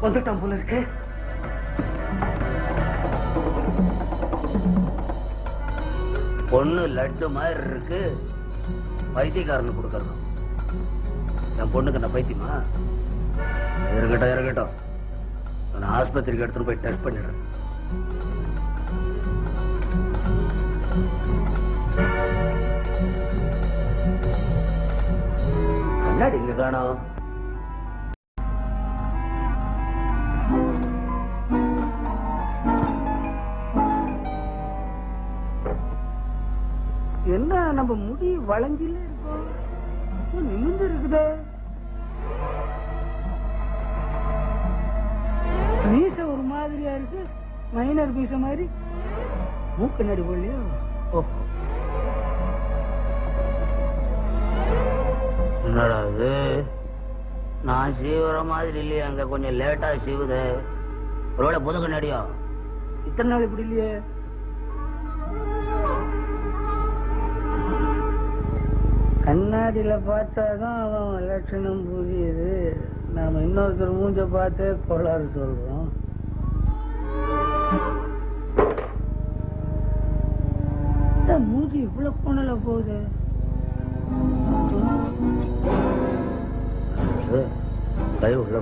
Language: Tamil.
வந்துட்டான் போல இருக்கு. பொண்ணு லட்டு மாதிரி இருக்கு, பைத்தியக்காரனு கொடுக்கறதும். என் பொண்ணுக்கு என்ன பைத்தியமா? இருக்கட்டும், நான் ஆஸ்பத்திரிக்கு எடுத்துட்டு போய் டெஸ்ட் பண்ணிடுறேன். கண்ணாடி இங்க காணோம். என்ன நம்ம முடி வளைஞ்சில இருக்கும், நிமிந்து இருக்குதே. மீச ஒரு மாதிரியா இருக்கு, மைனர் மீச மாதிரி. மூக்கு நடி போடலையோ? ஓஹோ, என்னடா இது? நான் சீவுற மாதிரி இல்லையே, அங்க கொஞ்சம் லேட்டா சீவுது. ஒருவேளை புது கண்ணாடியா? இத்தனை நாள் இப்படி இல்லையே. கண்ணாடியில பார்த்தாதான் அவன் லட்சணம் புரியுது. நாம இன்னொருத்தர் மூஞ்ச பார்த்து கோளாறு சொல்றோம். மூஞ்சி இவ்வளவு கோணல போகுது. கை உள்ள